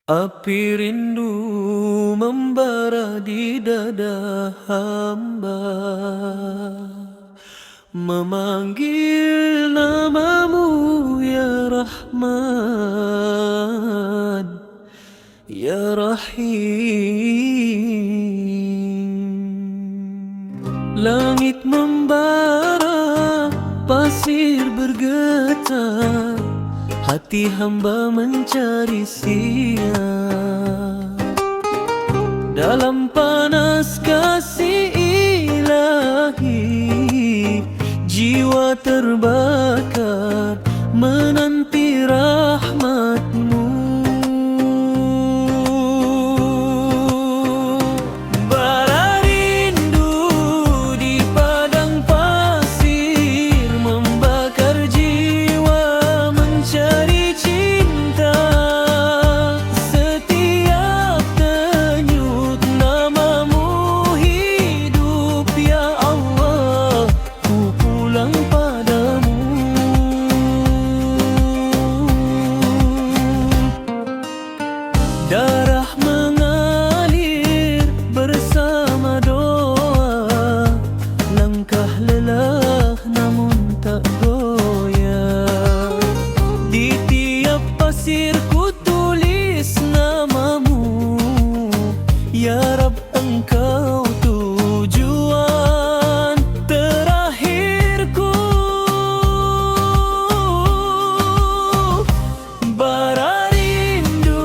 Api rindu membara di dada hamba, memanggil namamu ya Rahman, ya Rahim. Langit membara, pasir bergetar, hati hamba mencari siang. Dalam panas kasih ilahi, jiwa terbakar menanti rahmatmu. Bara rindu di padang pasir membakar jiwa mencari cinta. Setiap denyut namamu hidup ya Allah, ku pulang padamu. Darah mengalir bersama doa, langkah lelah namun tak goyah. Di tiap pasir ku tulis namamu, ya Rab engkau tujuan terakhirku. Bara rindu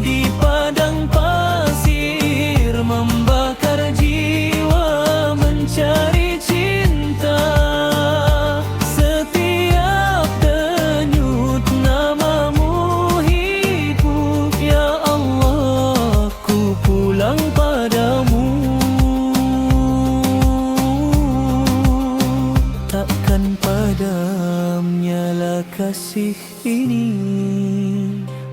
di padang pasir membakar jiwa mencari cinta. Setiap denyut namamu hidup ya Allah, ku pulang padamu. Takkan padamnya lah kasih ini,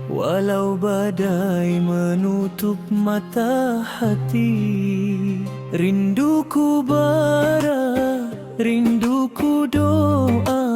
walau badai menutup mata hati. Rinduku bara, rinduku doa,